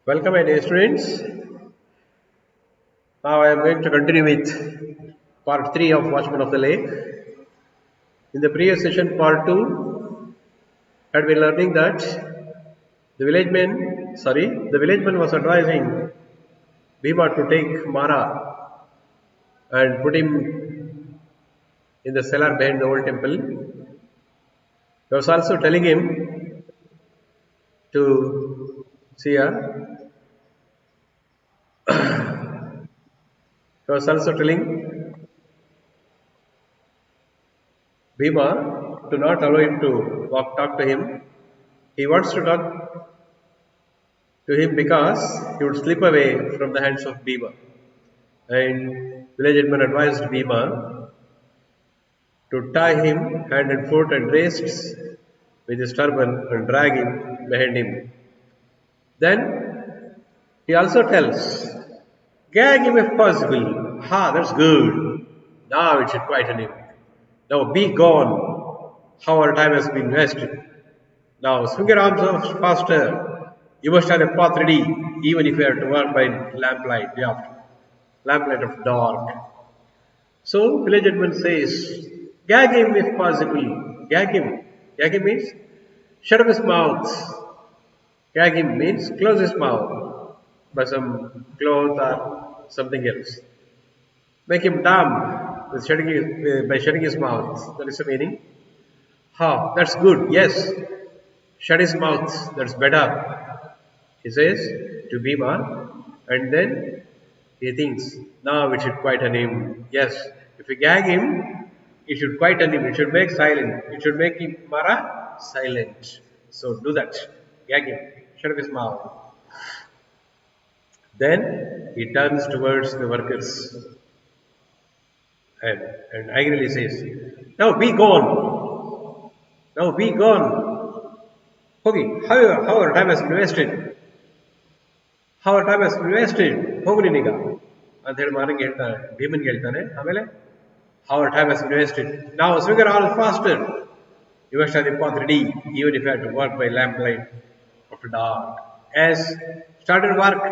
Welcome, my dear students. Now I am going to continue with part 3 of Watchman of the Lake. In the previous session, part 2, had been learning that the villageman was advising Bhima to take Mara and put him in the cellar behind the old temple. He was also telling him to see her. He was also telling Bhima to not allow him to talk to him. He wants to talk to him because he would slip away from the hands of Bhima. And village headman advised Bhima to tie him hand and foot and wrists with his turban and drag him behind him. Then he also tells, gag him if possible. Ha, that's good. Now it should quieten him. Now be gone. How our time has been wasted. Now swing your arms off faster. You must have a path ready, even if you have to work by lamplight. You have to. Lamplight of dark. So village headman says, gag him if possible. Gag him. Gag him means shut up his mouth. Gag him means close his mouth by some cloth or something else. Make him dumb by shutting his mouth. That is the meaning. Ha, that's good. Yes. Shut his mouth. That's better. He says to Bhima, and then he thinks, now it should quieten him. Yes, if you gag him, it should quieten him. It should make silent. It should make him Mara silent. So do that. Gag him. Shut up his mouth. Then he turns towards the workers and angrily says, now be gone. Now be gone. Okay, how our time has been wasted. How our time has been wasted. ಹೋಗ್ರಿ ಈಗ ಅಂತ ಹೇಳಿ ಮಾರಂಗೆ ಹೇಳ್ತಾನೆ ಭೀಮನ್ಗೆ ಹೇಳ್ತಾನೆ ಆಮೇಲೆ how our time has been wasted. Now swing your arms faster. You must have the path ready, even if you have to work by lamplight after dark. As started work.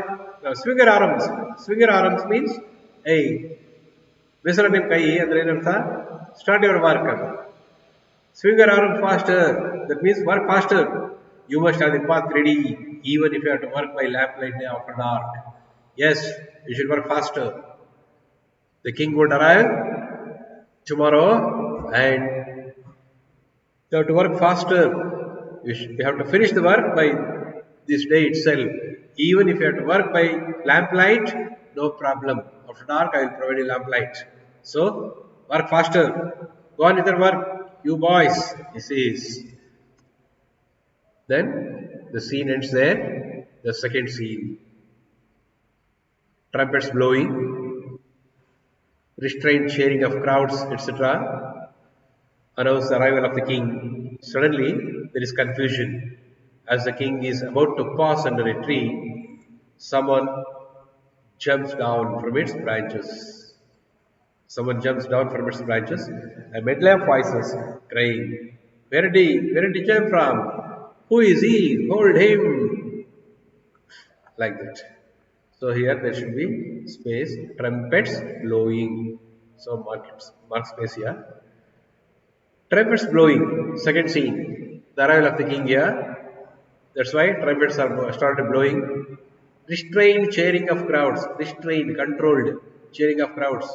Now swing your arms. Swing your arms means hey, ಬಿಸರ ನಿಮ್ಮ ಕೈ ಅಂದ್ರೆ ಏನರ್ಥ start your work ಅಂತ. Swing your arms faster. That means work faster. You must have the path ready, even if you have to work by lamplight after dark. Yes, you should work faster. The king would arrive tomorrow and you have to work faster. You have to finish the work by this day itself. Even if you have to work by lamplight, no problem. After dark, I will provide you lamplight. So, work faster. Go on with your work, you boys, he says. Then, the scene ends there. The second scene. Trumpets blowing, restrained cheering of crowds, etc. announce the arrival of the king. Suddenly, there is confusion. As the king is about to pass under a tree, someone jumps down from its branches. Someone jumps down from its branches. A medley of voices crying, where did he jump from? Who is he? Hold him! Like that. So here there should be space, trumpets blowing. So mark space here. Trumpets blowing, second scene. The arrival of the king here. That's why trumpets are started blowing. Restrained cheering of crowds. Restrained, controlled cheering of crowds.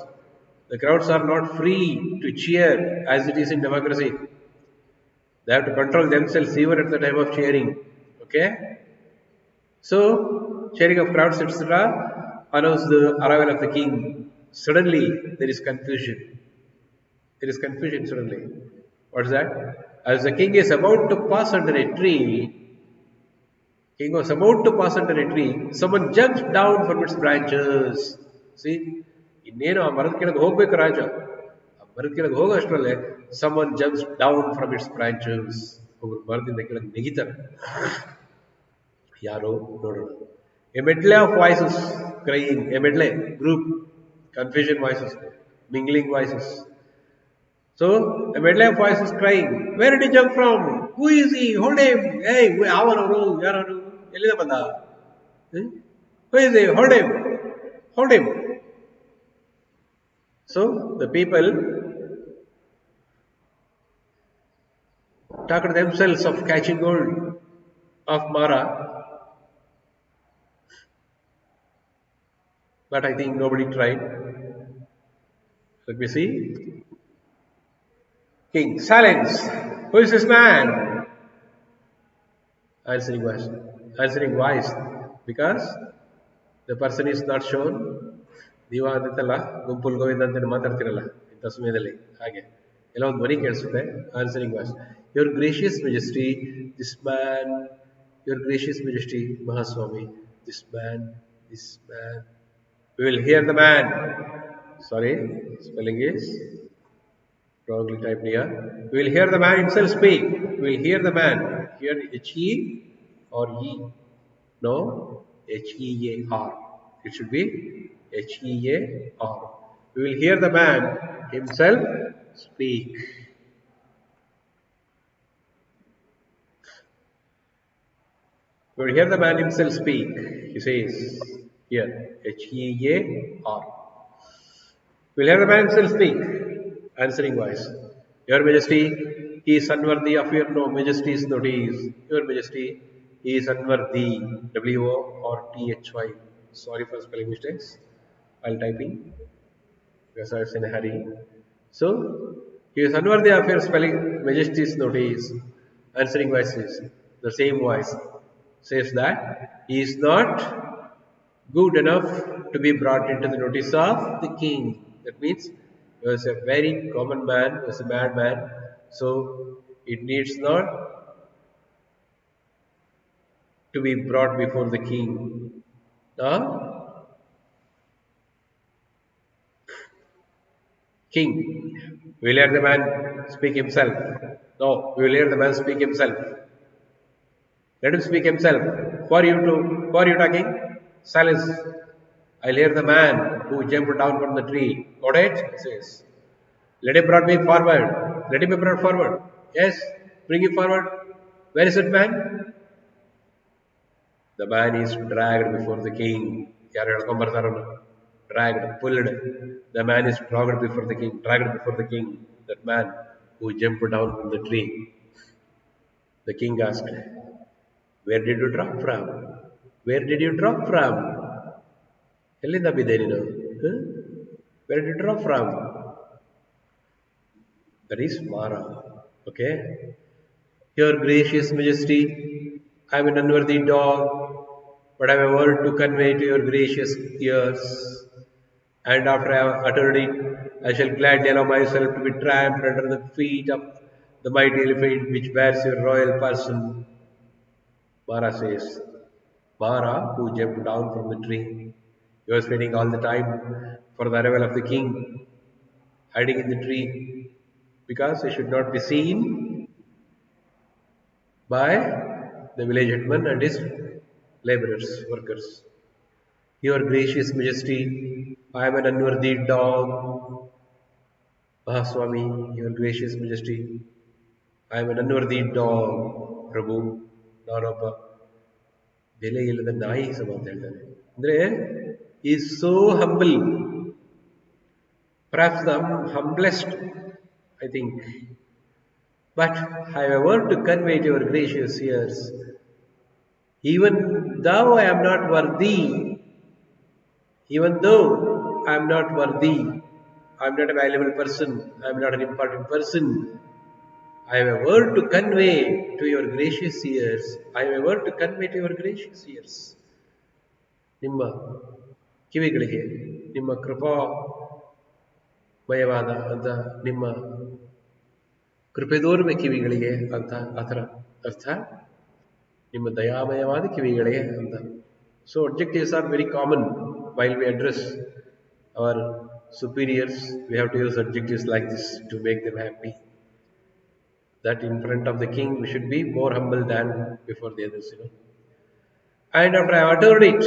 The crowds are not free to cheer as it is in democracy. They have to control themselves even at the time of cheering. Okay? So, cheering of crowds, etc. announce the arrival of the king. Suddenly, there is confusion. There is confusion suddenly. What is that? As the king is about to pass under a tree, king was about to pass under a tree, someone jumps down from its branches. See? ಇನ್ನೇನು ಆ ಮರದ ಕೆಳಗೆ ಹೋಗ್ಬೇಕು ರಾಜ, ಆ ಮರದ ಕೆಳಗೆ ಹೋಗೋ ಅಷ್ಟರಲ್ಲೇ someone jumps down from its branches. ಒಬ್ಬರು ಮರದಿಂದ ಕೆಳಗೆ ನೆಗಿತಾರೆ. ಯಾರೋ ನೋಡೋಣ. A medley of voices crying, a medley, group, confusion voices, mingling voices. So, a medley of voices crying, where did he jump from? Who is he? Hold him! Hey, ಯಾವನವರು? ಯಾರು? ಎಲ್ಲಿಂದ ಬಂದ? Eh? Who is he? Hold him! Hold him! So the people talked themselves of catching hold of Mara, but I think nobody tried. Let me see. King, silence! Who is this man? Answering voice. Answering voice. Because the person is not shown. ನೀವು ಆದಿತ್ತಲ್ಲ ಗುಂಪುಲ್ ಗೋವಿಂದ ಅಂತ ಮಾತಾಡ್ತಿರಲ್ಲ ಇಂಥ ಸಮಯದಲ್ಲಿ ಹಾಗೆ ಎಲ್ಲ ಒಂದು ಧ್ವನಿ ಕೇಳಿಸುತ್ತೆ answering voice your gracious majesty this man your gracious majesty ಮಹಾಸ್ವಾಮಿ this man we will hear the man sorry spelling is wrongly typed here we will hear the man himself speak we will hear the man here he or ye no H-E-A-R it should be H-E-A-R we will hear the man himself speak we will hear the man himself speak he says here H-E-A-R we will hear the man himself speak answering voice your majesty he is unworthy of your no majesty's notice your majesty he is unworthy W-O-R-T-H-Y sorry for spelling mistakes while typing because I was in a hurry so he is unworthy of your spelling majesty's notice answering voice is the same voice says that he is not good enough to be brought into the notice of the king. That means he was a very common man, he was a madman, so it needs not to be brought before the king. Now, king, will hear the man speak himself. No, we will hear the man speak himself. Let him speak himself. Who are you talking? Silence. I'll hear the man who jumped down from the tree. Got it? He says. Let him brought me forward. Let him be brought forward. Yes, bring him forward. Where is that man? The man is dragged before the king. Dragged, pulled. The man is dragged before the king. Dragged before the king. That man who jumped down from the tree. The king asked, where did you drop from? Where did you drop from? ಎಲ್ಲಿಂದ ಬಿದ್ದೆ ನೀನು where did you drop from that is Mara okay your gracious majesty I am an unworthy dog but I have a word to convey to your gracious ears and after I have uttered it I shall gladly allow myself to be trampled under the feet of the mighty elephant which bears your royal person Mara says Mara who jumped down from the tree he was waiting all the time for the arrival of the king, hiding in the tree because he should not be seen by the village headman and his laborers, workers. Your gracious majesty, I am an unworthy dog. Mahaswami, your gracious majesty, I am an unworthy dog. Prabhu, ನಾನೊಬ್ಬ ಬೆಲೆ ಇಲ್ಲದ ನಾಯಿ ಸಮ ಅಂತ ಹೇಳ್ತಾನೆ ಅಂದ್ರೆ is so humble, perhaps the humblest, I think. But I have a word to convey to your gracious ears. Even though I am not worthy, even though I am not worthy, I am not a valuable person, I am not an important person, I have a word to convey to your gracious ears. I have a word to convey to your gracious ears. ನಿಮ್ಮ ಕಿವಿಗಳಿಗೆ ನಿಮ್ಮ ಕೃಪಾಮಯವಾದ ಅಂತ ನಿಮ್ಮ ಕೃಪೆದೋರ್ಮೆ ಕಿವಿಗಳಿಗೆ ಅಂತ ಅದರ ಅರ್ಥ ನಿಮ್ಮ ದಯಾಮಯವಾದ ಕಿವಿಗಳಿಗೆ ಅಂತ so objectives are very common while we address our superiors we have to use adjectives like this to make them happy that in front of the king we should be more humble than before the others and after I have uttered it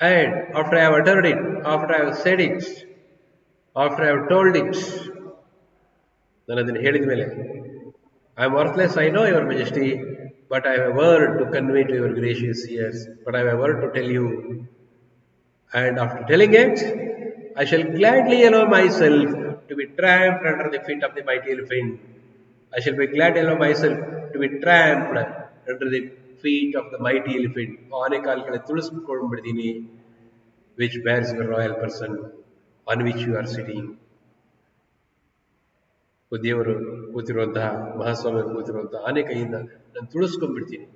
and after I have uttered it, after I have said it, after I have told it, ನಾನು ಅದನ್ನು ಹೇಳಿದ ಮೇಲೆ I am worthless, I know your majesty, but I have a word to convey to your gracious ears, but I have a word to tell you. And after telling it, I shall gladly allow myself to be trampled under the feet of the mighty elephant. I shall be glad to allow myself to be trampled under the feet of the mighty elephant. ಆನೆ ಕಾಲುಗಳ ತುಳಿಸ್ಕೊಂಡ್ಬಿಡ್ತೀನಿ, which bears your royal person, on which you are sitting. ದೇವರು ಕೂತಿರುವಂತಹ ಮಹಾಸ್ವಾಮಿ ಕೂತಿರುವಂತಹ ಆನೆ ಕೈಯಿಂದ ನಾನು ತುಳಿಸ್ಕೊಂಡ್ಬಿಡ್ತೀನಿ.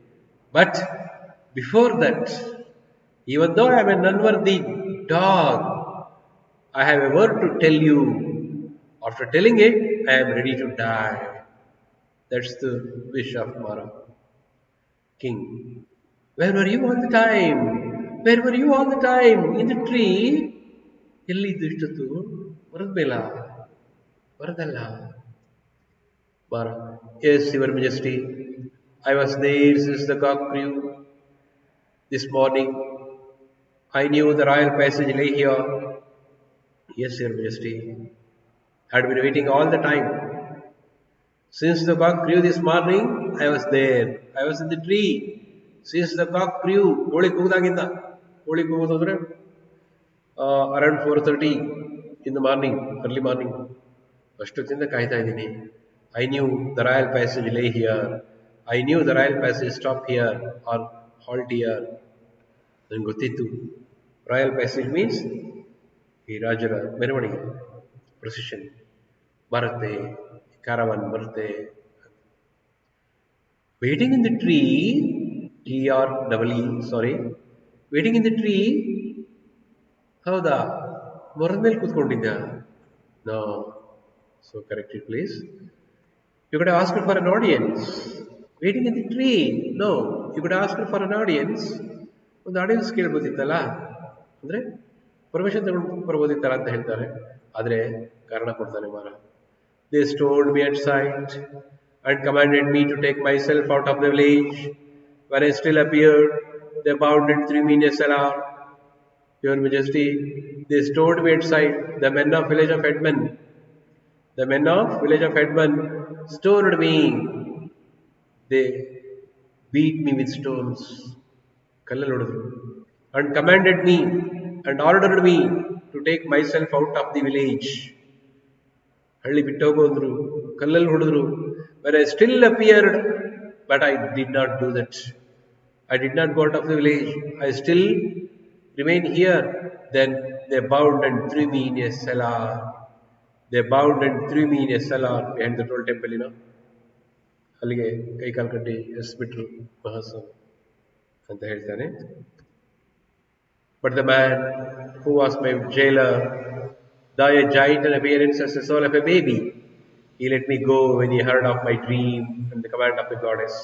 But before that, even though I am an unworthy dog, I have a word to tell you. After telling it, I am ready to die. That's the wish of Mara. King, where were you all the time? Where were you all the time? In the tree? ಎಲ್ಲಿದ್ದು ಇಷ್ಟೊತ್ತು? ಬರದ ಮೇಲ? ಬರದಲ್ಲ. Mara, yes, your majesty, I was there since the cock crew. This morning, I knew the royal passage lay here. Yes, your majesty, I had been waiting all the time. Since the cock crew this morning, I was there. I was in the tree. Since the cock crew, ಕೋಳಿ ಕೂಗಿದಾಗಿಂದ, ಕೋಳಿ ಕೂಗೋದಂದ್ರೆ around 4:30 in the morning, early morning. ಅಷ್ಟೊತ್ತಿಂದ ಕಾಯ್ತಾ ಇದ್ದೀನಿ. I knew the royal passage lay here. I knew the royal passage stop here or halt here. ನನಗೆ ಗೊತ್ತಿತ್ತು. Royal passage means ಈ ರಾಜರ ಮೆರವಣಿಗೆ, procession ಬರುತ್ತೆ, ಕಾರವಾನ್ ಬರುತ್ತೆ. Waiting in the tree, waiting in the tree. ಹೌದಾ, ಮರದ ಮೇಲೆ ಕೂತ್ಕೊಂಡಿದ್ದ? No. So correct it please. You could have asked for an audience. Waiting in the tree. No, you could have asked for an audience. ಒಂದು audience ಕೇಳ್ಬೋದಿತ್ತಲ್ಲ, ಅಂದರೆ permission ತಗೊಂಡು ಬರ್ಬೋದಿತ್ತಲ್ಲ ಅಂತ ಹೇಳ್ತಾರೆ. ಆದರೆ ಕಾರಣ ಕೊಡ್ತಾನೆ ಮಾರ. They stoned me at sight and commanded me to take myself out of the village. When I still appeared, they bound and threw me in a cellar. Your Majesty, they stoned me at sight. The men of village of Edmund, stoned me. They beat me with stones. ಕಲ್ಲಲ್ಲಿ ಹೊಡೆದ್ರು. And commanded me and ordered me to take myself out of the village. ಹಳ್ಳಿ ಬಿಟ್ಟೋಗು ಅಂದ್ರು, ಕಲ್ಲಲ್ಲಿ ಹೊಡೆದ್ರು. When I still appeared, but I did not do that. I did not go out of the village. I still remain here. Then they bound and threw me in a cellar. Behind the troll temple, ಅಲ್ಲಿಗೆ ಕೈ ಕಾಲು ಕಟ್ಟಿ ಎಸ್ಬಿಟ್ರು ಮಹಾಸ್ವಾಮಿ ಅಂತ ಹೇಳ್ತಾನೆ. But the man who was my jailer, though a giant in appearance as the soul of a baby, he let me go when he heard of my dream and the command of the goddess.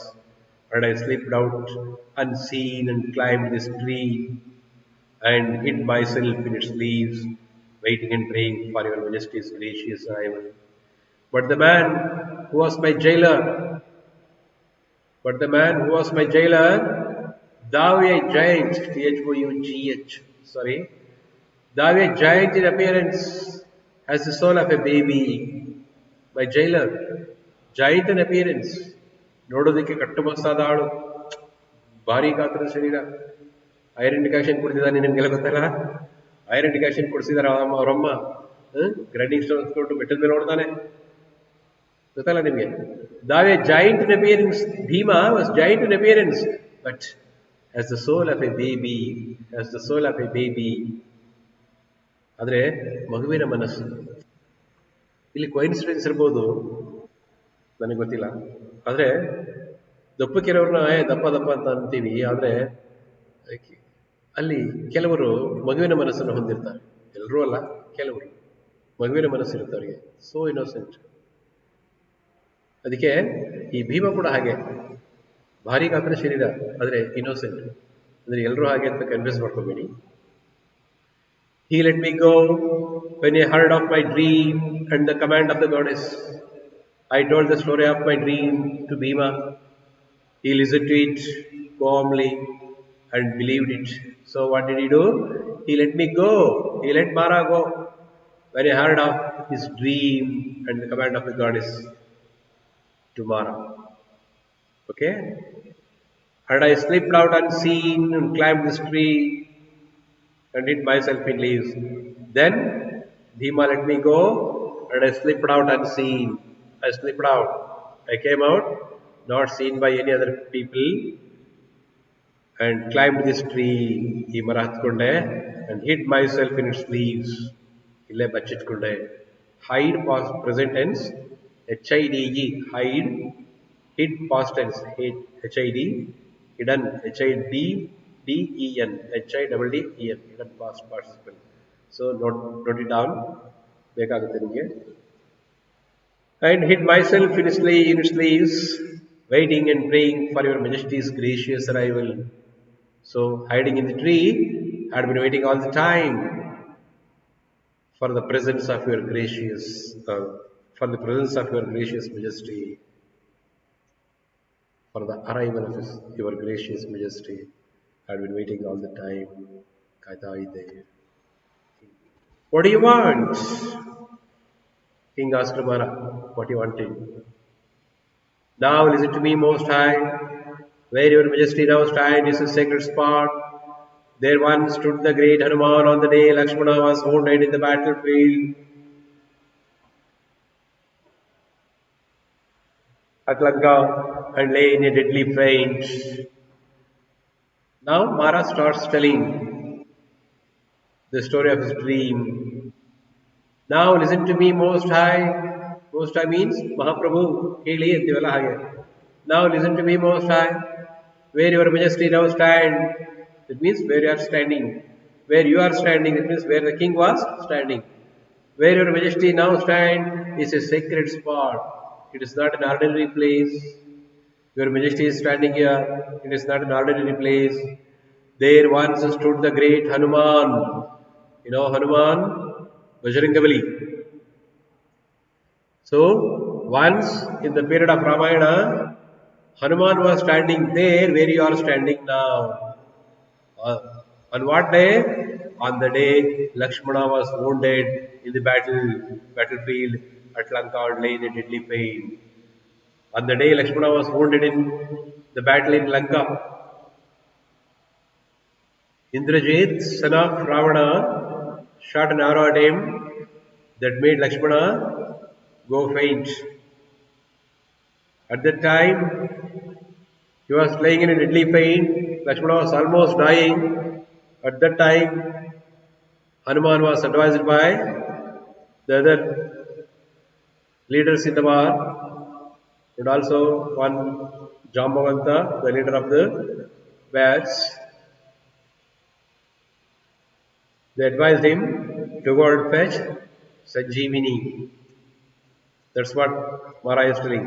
And I slipped out unseen and climbed this tree and hid myself in its leaves, waiting and praying for your Majesty's gracious arrival. But the man who was my jailer, thou a giant, Thoughugh, thou a giant in appearance, as the soul of a baby. My jailer, giant in appearance, ನೋಡೋದಕ್ಕೆ ಕಟ್ಟು ಮಸ್ತಾದ ಆಳು, ಭಾರಿ ಗಾತ್ರದ ಶರೀರ. Iron decoction ಕುಡಿದಿದ್ದಾನೆ, ನಿಮಗೆಲ್ಲ ಗೊತ್ತಲ್ಲ. Iron decoction ಕುಡಿಸಿದಾರೆ ಅವರಮ್ಮ. ಗ್ರೈಂಡಿಂಗ್ ಸ್ಟೋನ್ ಹೊತ್ಕೊಂಡು ಬೆಟ್ಟದ ಮೇಲೆ ನೋಡ್ತಾನೆ, ಗೊತ್ತಲ್ಲ ನಿಮಗೆ. Thou a giant in appearance, Bhima was giant in appearance, but as the soul of a baby. ಆದರೆ ಮಗುವಿನ ಮನಸ್ಸು. ಇಲ್ಲಿ ಕೋಇನ್ಸಿಡೆನ್ಸ್ ಇರ್ಬೋದು, ನನಗೆ ಗೊತ್ತಿಲ್ಲ. ಆದರೆ ದಪ್ಪಕ್ಕಿರೋರ್ನ ದಪ್ಪ ಅಂತ ಅಂತೀವಿ, ಆದರೆ ಅಲ್ಲಿ ಕೆಲವರು ಮಗುವಿನ ಮನಸ್ಸನ್ನು ಹೊಂದಿರ್ತಾರೆ. ಎಲ್ಲರೂ ಅಲ್ಲ, ಕೆಲವರು ಮಗುವಿನ ಮನಸ್ಸಿರುತ್ತೆ ಅವರಿಗೆ. So innocent. ಅದಕ್ಕೆ ಈ ಭೀಮ ಕೂಡ ಹಾಗೆ, ಭಾರಿ ಗಾತ್ರ ಶರೀರ, ಆದರೆ ಇನ್ನೋಸೆಂಟ್. ಅಂದರೆ ಎಲ್ಲರೂ ಹಾಗೆ ಅಂತ ಕನ್ಫ್ಯೂಸ್ ಮಾಡ್ಕೋಬೇಡಿ. He let me go when he heard of my dream and the command of the goddess. I told the story of my dream to Bhima. He listened to it calmly and believed it. So what did he do? He let me go. He let Mara go when he heard of his dream and the command of the goddess to Mara. Okay? And I slipped out unseen and climbed this tree and hid myself in leaves. Then Bhima let me go and I slipped out unseen. I slipped out. I came out, not seen by any other people, and climbed this tree, ಈ ಮರ ಹತ್ಕೊಂಡೆ, and hid myself in its leaves. ಇಲ್ಲೇ ಬಚ್ಚಿಟ್ಕೊಂಡೆ. Hide past present tense, HIDE, hide, hid past tense, HID, hidden, HIDDEN, HIDDEN, hidden past participle. So note it down. ಬೇಕಾಗುತ್ತೆ ನಿಮಗೆ. And hid myself in its leaves, waiting and praying for your majesty's gracious arrival. So hiding in the tree, had been waiting all the time for the presence of your gracious, majesty, for the arrival of your gracious majesty. Had been waiting all the time. What do you want? King asked Mara, what you wanted? Now listen to me, Most High. Where your majesty now stands is a sacred spot. There once stood the great Hanuman on the day Lakshmana was wounded in the battlefield at Lanka and lay in a deadly faint. Now Mara starts telling the story of his dream. Now listen to me, Most High. Most High means Mahaprabhu. Now listen to me, Most High. Where your majesty now stand, it means where you are standing. Where you are standing, it means where the king was standing. Where your majesty now stand is a sacred spot. It is not an ordinary place. Your majesty is standing here. It is not an ordinary place. There once stood the great Hanuman. You know Hanuman? Bajrangabali. So, once in the period of Ramayana, Hanuman was standing there where you are standing now. On what day? On the day Lakshmana was wounded in the battlefield at Lanka and lay in a deadly pain. On the day Lakshmana was wounded in the battle in Lanka, Indrajit, son of Ravana, shot an arrow at him that made Lakshmana go faint. At that time, he was laying in a deadly pain. Lakshmana was almost dying. At that time, Hanuman was advised by the other leaders in the war, and also one Jambavanta, the leader of the batch. They advised him to go and fetch Sanjeevini. That's what Mara is telling.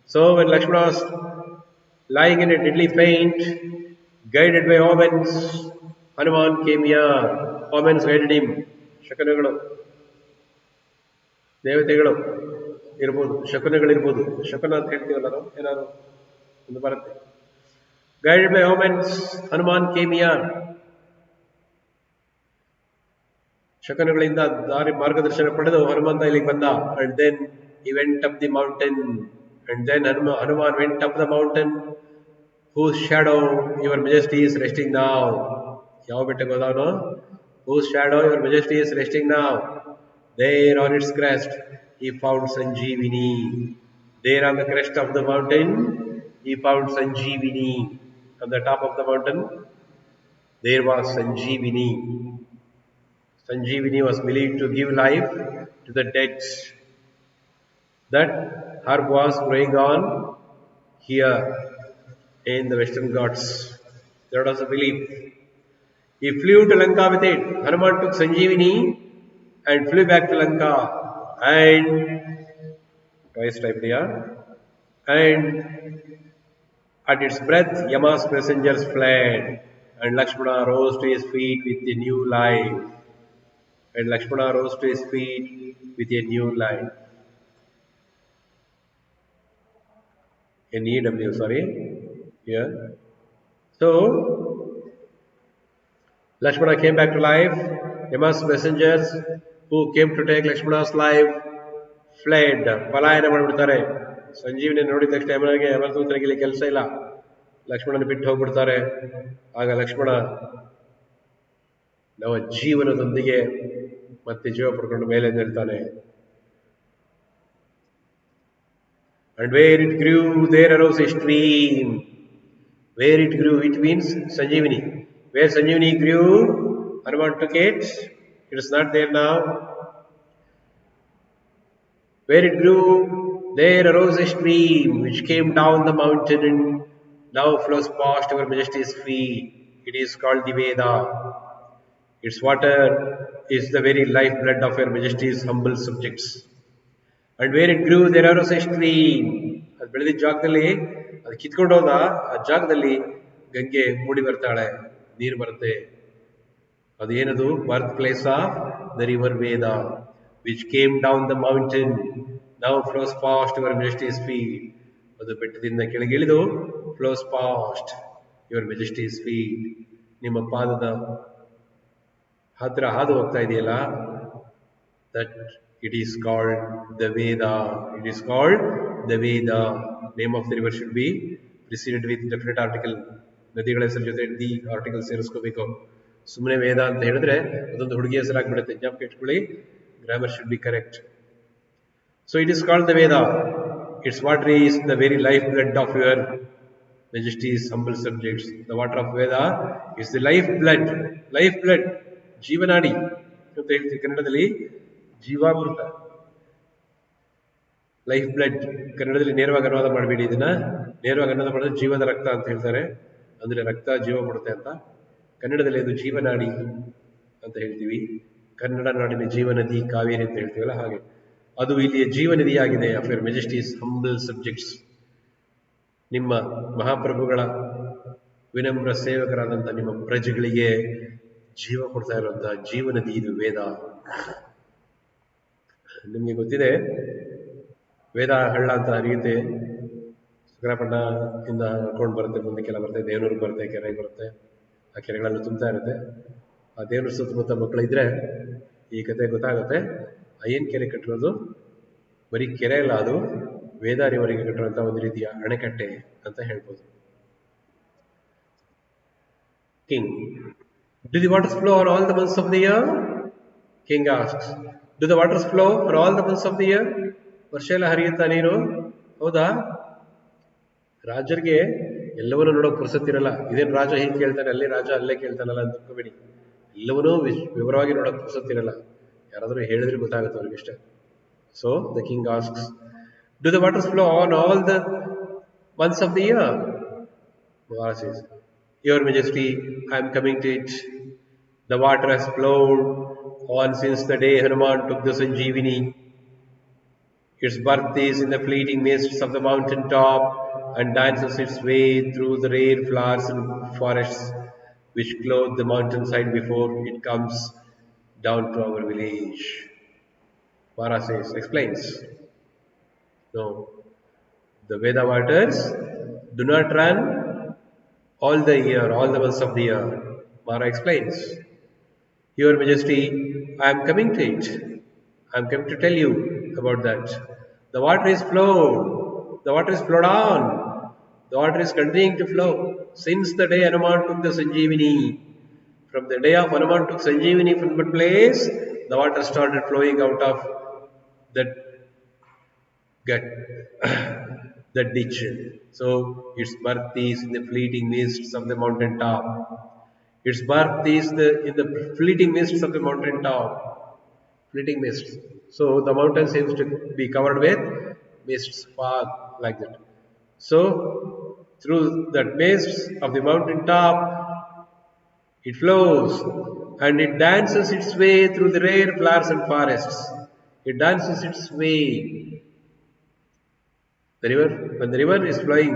So when Lakshmana was lying in a deadly faint, guided by omens, Hanuman came here. Omens guided him. ಶಕನಗಳು ದೇವತೆಗಳು ಇರ್ಬೋದು, ಶಕುನಗಳಿರ್ಬೋದು. ಶಕುನ ಅಂತ ಹೇಳ್ತೀವಲ್ಲ ನಾವು, ಏನಾದ್ರು ಒಂದು ಬರುತ್ತೆ. Guided by omens, Hanuman came here. ಶಕನಗಳಿಂದ ದಾರಿ ಮಾರ್ಗದರ್ಶನ ಪಡೆದು ಹನುಮಂತ ಇಲ್ಲಿಗೆ ಬಂದ. And then he went up the mountain. And then Hanuman went up the mountain whose shadow your majesty is resting now. ಯಾವ ಬೆಟ್ಟಕ್ಕೆ ಹೋದವನು? Whose shadow your majesty is resting now. There on its crest he found Sanjeevini. There on the crest of the mountain he found Sanjeevini. On the top of the mountain there was Sanjeevini. Sanjeevini was believed to give life to the dead. That herb was growing on here in the Western Ghats. That was a belief. He flew to Lanka with it. Hanuman took Sanjeevini and flew back to Lanka. And twice typed here. And at its breath, Yama's messengers fled. And Lakshmana rose to his feet with a new life. And Lakshmana rose to his feet with a new life. NEW, sorry. Here. So, Lakshmana came back to life. Yama's messengers who came to take Lakshmana's life fled. ಪಲಾಯನ ಮಾಡಿಬಿಡ್ತಾರೆ. ಸಂಜೀವಿನಿ ನೋಡಿದ ತಕ್ಷಣ ಯಮನಿಗೆ ಯಮದೂತರಿಗೆ ಇಲ್ಲಿ ಕೆಲಸ ಇಲ್ಲ. ಲಕ್ಷ್ಮಣನ ಬಿಟ್ಟು ಹೋಗ್ಬಿಡ್ತಾರೆ. ಆಗ ಲಕ್ಷ್ಮಣ ನವ ಜೀವನದೊಂದಿಗೆ ಮತ್ತೆ ಜೀವ ಪಡ್ಕೊಂಡು ಮೇಲೆ ನಿಲ್ತಾನೆ. And where it grew, there arose a stream. Where it grew, it means Sanjeevani. Where Sanjeevani grew, Hanuman took it. It is not there now. Where it grew, there arose a stream which came down the mountain and now flows past our Majesty's feet. It is called the Veda. Its water is the very lifeblood of your Majesty's humble subjects. And where it grew, there arose a stream. ಅದು ಬೆಳೆದಿದ್ದ ಜಾಗದಲ್ಲಿ, ಅದು ಕಿತ್ಕೊಂಡು ಹೋದ ಆ ಜಾಗದಲ್ಲಿ ಗಂಗೆ ಮೂಡಿ ಬರ್ತಾಳೆ, ನೀರು ಬರುತ್ತೆ. ಅದೇನದು? Birth place of the river Veda, which came down the mountain, now flows past your majesty's feet. ಅದು ಬೆಟ್ಟದಿಂದ ಕೆಳಗಿಳಿದು flows past your majesty's feet, ನಿಮ್ಮ ಪಾದದ ಹತ್ರ ಹಾದು ಹೋಗ್ತಾ ಇದೆಯಲ್ಲ, that it is called the Veda. It is called the Veda. Name of the river should be preceded with definite article. ನದಿಗಳ ಹೆಸರು ಜೊತೆ ದಿ ಆರ್ಟಿಕಲ್ ಸೇರಿಸ್ಕೋಬೇಕು. ಸುಮ್ಮನೆ ವೇದ ಅಂತ ಹೇಳಿದ್ರೆ ಅದೊಂದು ಹುಡುಗಿ ಹೆಸರಾಗ್ಬಿಡುತ್ತೆ. ಜ್ಞಾಪಕ ಇಟ್ಕೊಳ್ಳಿ, grammar should be correct. So it is called the Veda. It's water is the very life blood of your majesty's humble subjects. The water of Veda is the life blood. Life blood, ಜೀವನಾಡಿ ಅಂತ ಹೇಳ್ತೀವಿ ಕನ್ನಡದಲ್ಲಿ. ಜೀವಾಮೃತ, ಲೈಫ್ ಬ್ಲಡ್. ಕನ್ನಡದಲ್ಲಿ ನೇರವಾಗಿ ಅನುವಾದ ಮಾಡಬೇಡಿ, ಇದನ್ನ ನೇರವಾಗಿ ಅನುವಾದ ಮಾಡಿದ್ರೆ ಜೀವದ ರಕ್ತ ಅಂತ ಹೇಳ್ತಾರೆ. ಅಂದ್ರೆ ರಕ್ತ ಜೀವ ಕೊಡುತ್ತೆ ಅಂತ. ಕನ್ನಡದಲ್ಲಿ ಅದು ಜೀವನಾಡಿ ಅಂತ ಹೇಳ್ತೀವಿ. ಕನ್ನಡ ನಾಡಿನ ಜೀವನದಿ ಕಾವೇರಿ ಅಂತ ಹೇಳ್ತೀವಲ್ಲ, ಹಾಗೆ ಅದು ಇಲ್ಲಿಯ ಜೀವನದಿಯಾಗಿದೆ ಆಫ್ ಯರ್ ಮೆಜೆಸ್ಟೀಸ್ ಹಂಬಲ್ ಸಬ್ಜೆಕ್ಟ್ಸ್. ನಿಮ್ಮ ಮಹಾಪ್ರಭುಗಳ ವಿನಮ್ರ ಸೇವಕರಾದಂಥ ನಿಮ್ಮ ಪ್ರಜೆಗಳಿಗೆ ಜೀವ ಕೊಡ್ತಾ ಇರುವಂತಹ ಜೀವನದಿ ಇದು ವೇದ. ನಿಮಗೆ ಗೊತ್ತಿದೆ, ವೇದ ಹಳ್ಳ ಅಂತ ಹರಿಯುತ್ತೆ. ಸುಗ್ರಪಣ್ಣ ಇಂದ ಹರ್ಕೊಂಡು ಬರುತ್ತೆ, ಮುಂದಕ್ಕೆಲ್ಲ ಬರುತ್ತೆ, ದೇವನೂರು ಬರುತ್ತೆ, ಕೆರೆಗೆ ಬರುತ್ತೆ. ಆ ಕೆರೆಗಳೆಲ್ಲ ತುಂಬ್ತಾ ಇರುತ್ತೆ. ಆ ದೇವರ ಸುತ್ತಮುತ್ತ ಮಕ್ಕಳಿದ್ರೆ ಈ ಕತೆ ಗೊತ್ತಾಗುತ್ತೆ. ಏನು ಕೆರೆ ಕಟ್ಟಿರೋದು ಬರೀ ಕೆರೆ ಅಲ್ಲ, ಅದು ವೇದಾರಿವರಿಗೆ ಕಟ್ಟಿರುವಂಥ ಒಂದು ರೀತಿಯ ಅಣೆಕಟ್ಟೆ ಅಂತ ಹೇಳ್ಬೋದು. King, do the waters flow on all the months of the year? King asks. Do the waters flow on all the months of the year? ವರ್ಷ ಎಲ್ಲ ಹರಿಯುತ್ತಾ ನೀರು? ಹೌದಾ? ರಾಜರಿಗೆ ಎಲ್ಲವನ್ನೂ ನೋಡೋಕೆ ಪುರ್ಸತ್ತಿರಲ್ಲ. ಇದೇನು ರಾಜ ಹೀಗೆ ಕೇಳ್ತಾನೆ, ಅಲ್ಲಿ ರಾಜ ಅಲ್ಲೇ ಕೇಳ್ತಾನಲ್ಲ ಅಂತ ತಿಳ್ಕೊಬೇಡಿ. ಎಲ್ಲವನ್ನೂ ವಿವರವಾಗಿ ನೋಡೋಕೆ ಪುರ್ಸತ್ತಿರಲ್ಲ. ಯಾರಾದರೂ ಹೇಳಿದ್ರೆ ಗೊತ್ತಾಗುತ್ತೆ ಅವ್ರಿಗಿಷ್ಟ. So the king asks, do the waters flow on all the months of the year? Maharaj says, Your Majesty, I am coming to it. The water has flowed on since the day Hanuman took the Sanjeevani. Its birth is in the fleeting mists of the mountain top and dances its way through the rare flowers and forests which clothe the mountainside before it comes down to our village. Maharaj says, explains. No, the Veda waters do not run all the year, all the months of the year. Maharaj explains. Your Majesty, I am coming to it. I am coming to tell you about that. The water is flowed. The water is flowed on. The water is continuing to flow since the day Hanuman took the Sanjeevani. From the day of Hanuman took Sanjeevani from that place, the water started flowing out of that gut, that ditch. So its birth is in the fleeting mists of the mountain top. Its birth is in the fleeting mists of the mountain top. Fleeting mists. So the mountain seems to be covered with mists, fog, like that. So through that mists of the mountain top, it flows and it dances its way through the rare flowers and forests. It dances its way. The river, when the river is flowing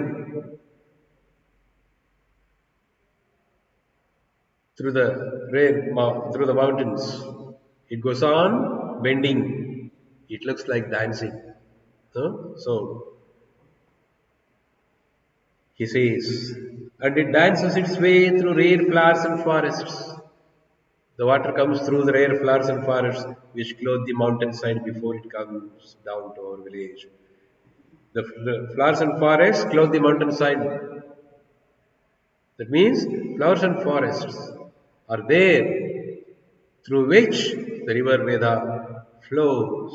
through the mountains, it goes on bending. It looks like dancing. So he says, and it dances its way through rare flowers and forests. The water comes through the rare flowers and forests which clothe the mountainside before it comes down to our village. The flowers and forests clothe the mountainside That means flowers and forests are there through which the river Veda flows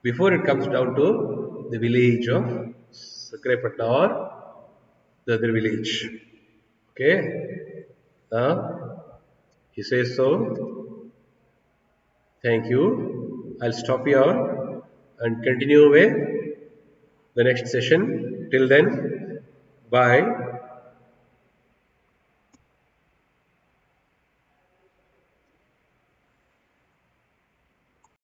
before it comes down to the village of Sakrepatna or the other village. Okay? He says so. Thank you. I'll stop here and continue with the next session. Till then, bye.